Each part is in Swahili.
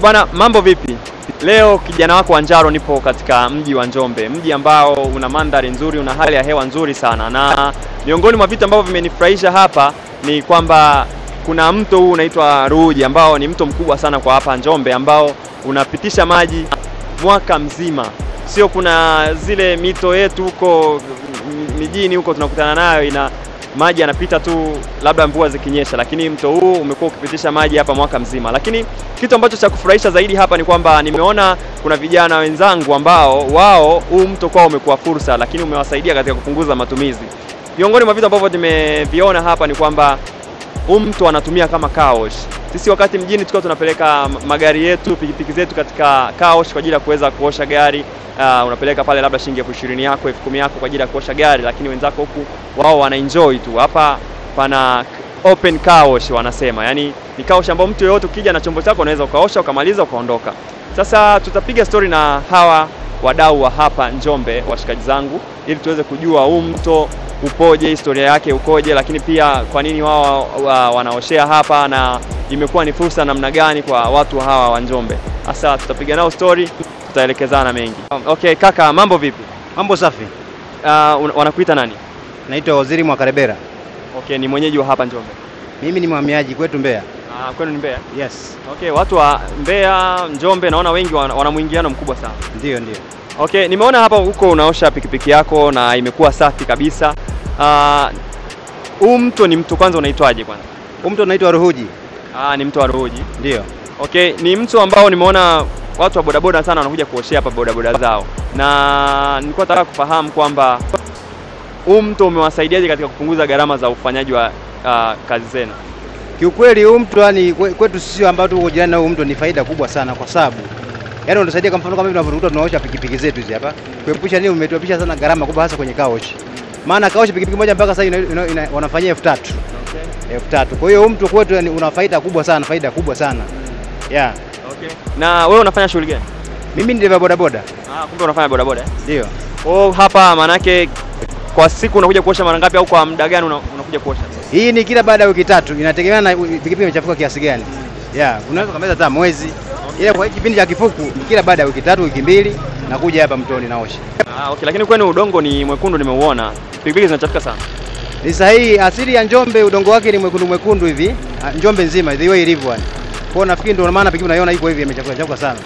Bwana, mambo vipi? Leo kijana wako Wanjaro nipo katika mji wa Njombe, mji ambao una mandhari nzuri, una hali ya hewa nzuri sana, na miongoni mwa vitu ambavyo vimenifurahisha hapa ni kwamba kuna mto huu unaitwa Ruhuji ambao ni mto mkubwa sana kwa hapa Njombe ambao unapitisha maji mwaka mzima. Sio kuna zile mito yetu huko mijini huko tunakutana nayo ina maji yanapita tu labda mvua zikinyesha, lakini mto huu umekuwa ukipitisha maji hapa mwaka mzima. Lakini kitu ambacho cha kufurahisha zaidi hapa ni kwamba nimeona kuna vijana wenzangu ambao wao huu mto kwao umekuwa fursa, lakini umewasaidia katika kupunguza matumizi. Miongoni mwa vitu ambavyo nimeviona hapa ni kwamba huu mto anatumia kama car wash. Sisi wakati mjini tulikuwa tunapeleka magari yetu, pikipiki zetu katika car wash kwa ajili ya kuweza kuosha gari. Unapeleka pale labda shilingi 20,000 yako 10,000 yako kwa ajili ya kuosha gari, lakini wenzako huku wao wana enjoy tu. Hapa pana open car wash wanasema. Yaani ni car wash ambao mtu yeyote ukija na chombo chako unaweza ukaosha ukamaliza ukaondoka. Sasa tutapiga story na hawa wadau wa hapa Njombe, washikaji zangu, ili tuweze kujua huu mto upoje, historia yake ukoje, lakini pia kwa nini wao wanaoshea hapa na imekuwa ni fursa namna gani kwa watu hawa wa Njombe. Sasa tutapiga nao story, tutaelekezana mengi. Okay, kaka, mambo vipi? Mambo safi. Wanakuita nani? Naitwa Waziri Mwakarebera. Okay, ni mwenyeji wa hapa Njombe. Mimi ni mhamiaji kwetu Mbeya. Kwenu ni Mbeya? Yes. Okay, watu wa Mbeya, Njombe naona wengi wana muingiliano mkubwa sana. Ndio. Okay, nimeona hapa huko unaosha pikipiki yako na imekuwa safi kabisa. Huu mto ni mto kwanza unaitwaje kwanza? Huu mto unaitwa Ruhuji. Ni mto wa Ruhuji. Ndio. Okay, ni mto ambao nimeona watu wa bodaboda sana wanakuja kuoshea hapa bodaboda zao. Na nilikuwa nataka kufahamu kwamba huu mto umewasaidiaje katika kupunguza gharama za ufanyaji wa kazi zenu? Kiukweli huu mto yani kwetu sisi ambao tuko jirani na huu mto ni faida kubwa sana kwa sababu yani unasaidia kwa mfano kama hivi tunavyoruhuta tunaosha pikipiki zetu hizi hapa. Kuepusha nini umetuepusha sana gharama kubwa hasa kwenye kaoshi. Maana kaoshi pikipiki moja mpaka sasa wanafanyia 3,000. Okay. 3,000. Kwa hiyo huu mto kwetu yani una faida kubwa sana, Yeah. Okay. Na wewe unafanya shughuli gani? Mimi ni dereva bodaboda. Kumbe unafanya bodaboda? Ndio. Hapa maana yake kwa siku unakuja kuosha mara ngapi au kwa muda gani unakuja kuosha? Hii ni kila baada ya wiki 3, inategemea na pikipiki imechafuka kiasi gani. Unaweza kumaliza hata mwezi. Ile kwa kipindi cha kifuku kila baada ya wiki 3, wiki 2 nakuja hapa mtoni naosha. Okay, lakini kwani udongo ni mwekundu nimeuona. Pikipiki zinachafuka sana. Ni sahihi, asili ya Njombe udongo wake ni mwekundu hivi. Njombe nzima ndio ilivyo yani. Kwa nafikiri ndio maana pikipiki unaiona iko hivi imechafuka sana.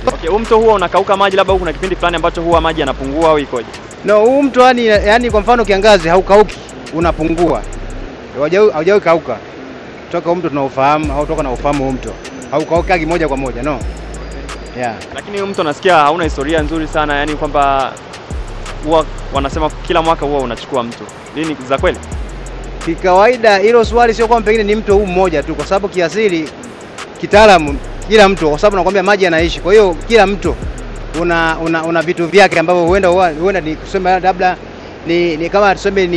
Okay, mto huo unakauka maji labda kuna kipindi fulani ambacho huwa maji yanapungua au ikoje? No, huu mto yani kwa mfano kiangazi haukauki, unapungua. Haujawahi kauka. Toka mto tunaofahamu au toka na ufahamu huu mto. Haukauki moja kwa moja, no. Yeah. Lakini huu mto nasikia hauna historia nzuri sana, yani kwamba huwa wanasema kila mwaka huwa unachukua mto. Nini za kweli? Kikawaida hilo swali sio kwamba pengine ni mto huu mmoja tu, kwa sababu kiasili kitaalamu kila mto, kwa sababu nakwambia maji yanaishi. Kwa hiyo kila mto una vitu vyake ambavyo huenda ni kusema labda ni kama tuseme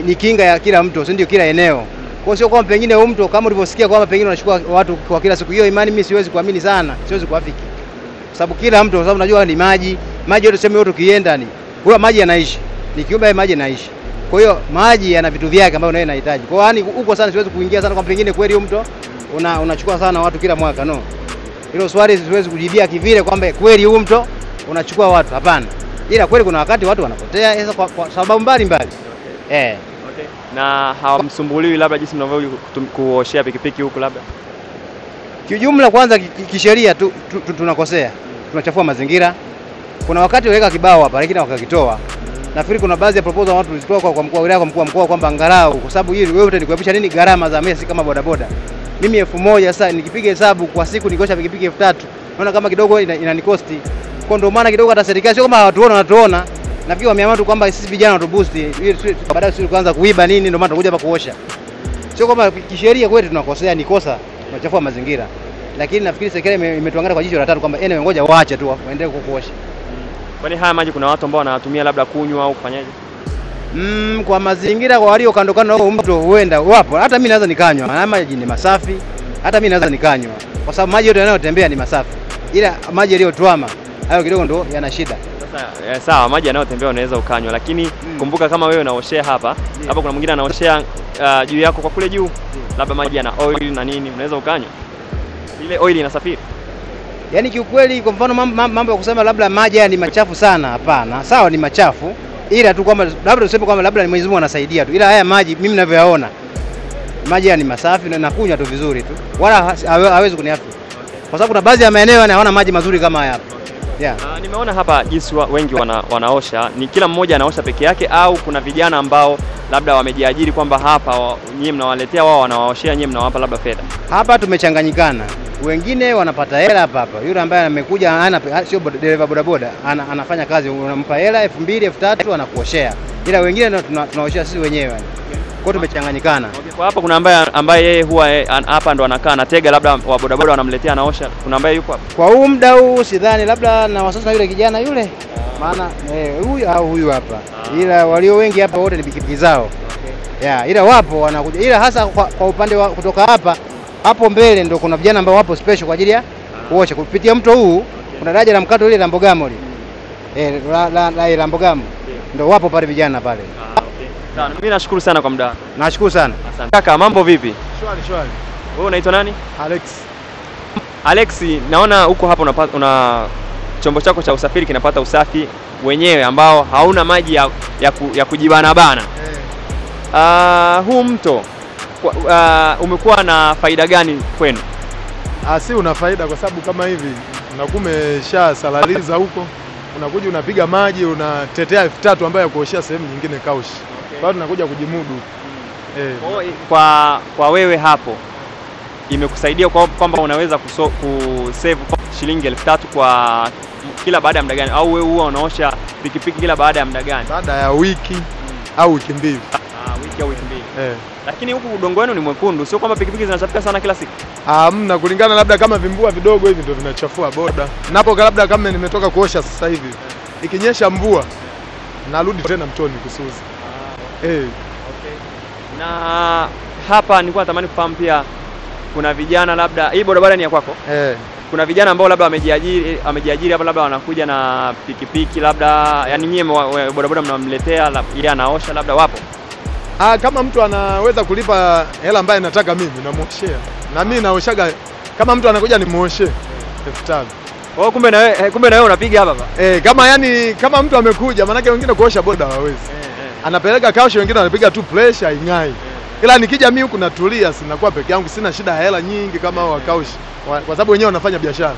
ni kinga ya kila mto, si ndio, kila eneo. Kwa sio kwamba pengine huu mto kama ulivyosikia kwamba pengine unachukua watu kwa kila siku. Hiyo imani mimi siwezi kuamini sana, siwezi kuafiki. Kwa sababu kila mto, kwa sababu najua ni maji yote tuseme yote ukienda ni huwa maji yanaishi. Ni kiumbe maji yanaishi. Kwa hiyo maji yana vitu vyake ambavyo naye anahitaji. Kwa hiyo yani huko sana siwezi kuingia sana kwa pengine kweli huu mto unachukua sana watu kila mwaka, no. Hilo swali siwezi kujibia kivile kwamba kweli huu mto unachukua watu, hapana. Ila kweli kuna wakati watu wanapotea sasa kwa sababu mbalimbali. Okay. Na hawamsumbuliwi labda jinsi mnavyo kuoshea pikipiki huku labda? Kijumla kwanza kisheria tunakosea. Tunachafua mazingira. Kuna wakati waweka kibao hapa lakini wakakitoa. Nafikiri kuna baadhi ya proposal watu tulitoa kwa mkuu wa wilaya, kwa mkuu wa mkoa kwamba angalau kwa sababu hili wewe nikuepusha nini gharama za mesi kama bodaboda. Mimi 1,000 sasa nikipiga hesabu kwa siku nikosha pikipiki 3,000. Naona kama kidogo inanikosti. Kwa ndio maana kidogo hata serikali sio kama hawatuona wanatuona. Nafikiri wameamua tu kwamba sisi vijana watu boost ili baadaye sisi kuanza kuiba nini, ndio maana tunakuja hapa kuosha. Sio kama kisheria kwetu tunakosea, ni kosa, tunachafua mazingira. Lakini nafikiri serikali imetuangalia kwa jicho la tatu kwamba ngoja waache tu waendelee kuosha. Kwani haya maji kuna watu ambao wanatumia labda kunywa au kufanyaje? Kwa mazingira kwa walio kando kando huko mto huenda wapo. Hata mimi naweza nikanywa. Haya maji ni masafi. Hata mimi naweza nikanywa. Kwa sababu maji yote yanayotembea ni masafi. Ila maji yaliyotuama hayo kidogo ndo yana shida. Sasa sawa, maji yanayotembea unaweza ukanywa, lakini kumbuka kama wewe unaoshea hapa, hapo kuna mwingine anaoshea juu yako kwa kule juu. Labda maji yana oil na nini, unaweza ukanywa. Ile oil inasafiri. Yaani kiukweli kwa mfano mambo ya kusema labda maji haya ni machafu sana, hapana. Sawa ni machafu, ila tu kwamba labda tuseme kwamba labda Mwenyezi Mungu anasaidia tu. Ila haya maji mimi ninavyoyaona maji haya ni masafi na nakunywa tu vizuri tu. Wala hawezi kuniathiri. Kwa sababu kuna baadhi ya maeneo yanaona maji mazuri kama haya hapa. Yeah. Nimeona hapa jinsi wengi wanaosha, ni kila mmoja anaosha peke yake au kuna vijana ambao labda wamejiajiri kwamba hapa nyinyi mnawaletea wao wanawaoshea nyinyi mnawapa labda fedha? Hapa tumechanganyikana. Wengine wanapata hela hapa. Yule ambaye amekuja sio dereva bodaboda, anafanya kazi, unampa hela 2000 3000 anakuoshea. Ila wengine tunaoshea sisi wenyewe. Kwa tumechanganyikana. Okay, kwa hapa kuna ambaye yeye huwa hapa ndo anakaa anatega, labda wa bodaboda wanamletea anaosha. Kuna ambaye yuko hapa. Kwa huu muda huu sidhani, labda na wasasa yule kijana yule. Maana huyu au huyu hapa. Ila walio wengi hapa wote ni pikipiki zao. Okay. Yeah, ila wapo wanakuja. Ila hasa kwa upande wa kutoka hapo mbele ndo kuna vijana ambao wapo special kwa ajili ya kuosha. Kupitia mto huu kuna daraja la mkato ile la Mbogamo ile. La Mbogamo. Ndio wapo pale vijana pale. Sana. Mimi nashukuru sana kwa muda. Nashukuru sana. Asante. Kaka, mambo vipi? Shwari. Wewe unaitwa nani? Alex, naona huko hapa una chombo chako cha usafiri kinapata usafi wenyewe ambao hauna maji ya kujibana bana. Huu mto umekuwa na faida gani kwenu? Si una faida kwa sababu kama hivi unakumesha salariza huko, unakuja unapiga maji unatetea 3000 ambayo ya kuoshea sehemu nyingine kaushi. Kwa hiyo tunakuja kujimudu. Kwa wewe hapo imekusaidia kwamba unaweza kusave shilingi 3000 kwa kila baada ya muda gani, au wewe huwa unaosha pikipiki kila baada ya muda gani? Baada ya wiki au wiki mbili. Wiki au wiki mbili. Lakini huku udongo wenu ni mwekundu, sio kwamba pikipiki zinachafika sana kila siku? Mna kulingana labda kama vimbua vidogo hivi ndio vinachafua boda. Napo labda kama nimetoka kuosha sasa hivi, ikinyesha mvua narudi tena mtoni kusuza. Okay. Na hapa nilikuwa natamani kufahamu pia, kuna vijana labda hii bodaboda ni ya kwako? Kuna vijana ambao labda wamejiajiri hapa, labda wanakuja na pikipiki labda, yani nyie bodaboda mnamletea yeye anaosha, labda wapo? Kama mtu anaweza kulipa hela ambaye nataka mimi namuoshea. Na mimi naoshaga kama mtu anakuja nimuoshe 5000. Kumbe na wewe unapiga hapa? Kama mtu amekuja, maana yake wengine kuosha boda hawawezi. Anapeleka kaosha, wengine wanapiga tu pressure ing'ai. Ila nikija mimi huku natulia, sinakuwa peke yangu, sina shida ya hela nyingi kama hao wakaushi. Kwa sababu wenyewe wanafanya biashara.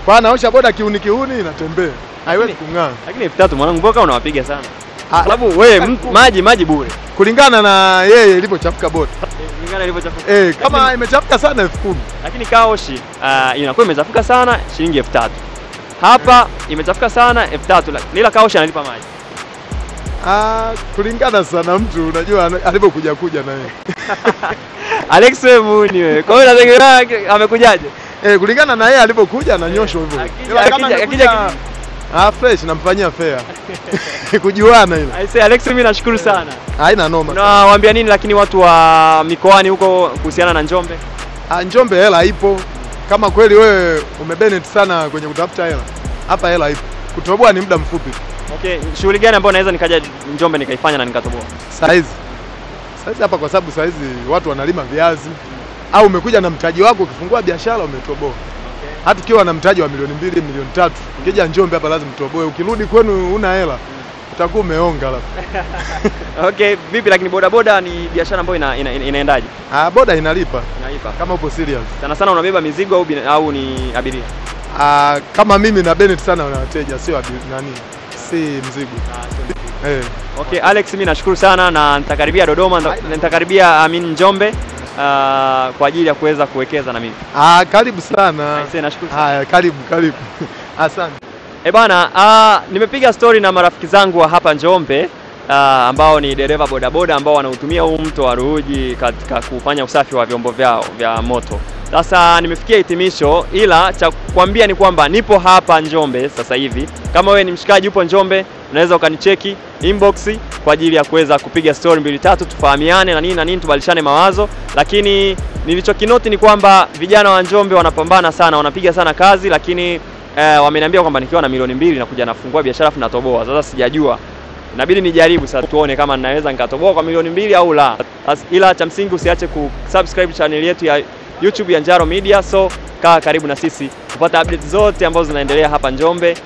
Kwa anaosha boda kiuni inatembea. Haiwezi kung'aa. Lakini 3000 mwanangu, mbona unawapiga sana? Sababu wewe maji bure. Kulingana na yeye ilipochafuka boda. Kulingana ilipochafuka. Kama imechafuka sana 10,000. Lakini kaoshi inakuwa imechafuka sana shilingi 3000. Hapa imechafuka sana 3000, ila kaoshi analipa maji. Kulingana sana mtu, unajua alipokuja na yeye. Alex wewe muni wewe. Kwa hiyo nategemea amekujaje? Kulingana na yeye alipokuja ananyoshwa hivyo. Akija fresh namfanyia fair. Kujuana ile. I say Alex, mimi nashukuru sana. Haina noma. Nawaambia nini lakini watu wa mikoani huko kuhusiana na Njombe? Njombe hela ipo. Kama kweli wewe umebenefit sana kwenye kutafuta hela, hapa hela ipo. Kutoboa ni muda mfupi. Okay, shughuli gani ambayo naweza nikaja Njombe nikaifanya na nikatoboa? Saizi hapa kwa sababu saizi watu wanalima viazi, au umekuja na mtaji wako ukifungua biashara umetoboa. Hata ukiwa na mtaji wa milioni 2, milioni 3, ukija Njombe hapa lazima utoboe. Ukirudi kwenu una hela, utakuwa umeonga labda. Okay, vipi lakini bodaboda ni biashara ambayo inaendaje? Boda inalipa kama upo serious. Sana sana unabeba mizigo au ni abiria? Kama mimi na benefit sana na wateja, sio si mzigo. Okay, Alex, mimi nashukuru sana na nitakaribia Dodoma, nitakaribia Njombe kwa ajili ya kuweza kuwekeza na mimi. Karibu sana. Nashukuru. Karibu. Asante. Bana, nimepiga story na marafiki zangu wa hapa Njombe ambao ni dereva bodaboda ambao wanahutumia huu mto wa Ruhuji katika kufanya usafi wa vyombo vyao vya moto. Sasa nimefikia hitimisho, ila cha kuambia ni kwamba nipo hapa Njombe sasa hivi. Kama wewe ni mshikaji upo Njombe, unaweza ukanicheki inbox kwa ajili ya kuweza kupiga story 2-3 tufahamiane na nini tubadilishane mawazo. Lakini nilichokinoti ni kwamba vijana wa Njombe wanapambana sana, wanapiga sana kazi, lakini wameniambia kwamba nikiwa na milioni 2 nakuja nafungua biashara afu natoboa. Sasa sijajua. Inabidi nijaribu sasa tuone kama ninaweza nikatoboa kwa milioni 2 au la. Ila cha msingi usiache kusubscribe channel yetu YouTube ya Njaro Media. So kaa karibu na sisi kupata update zote ambazo zinaendelea hapa Njombe.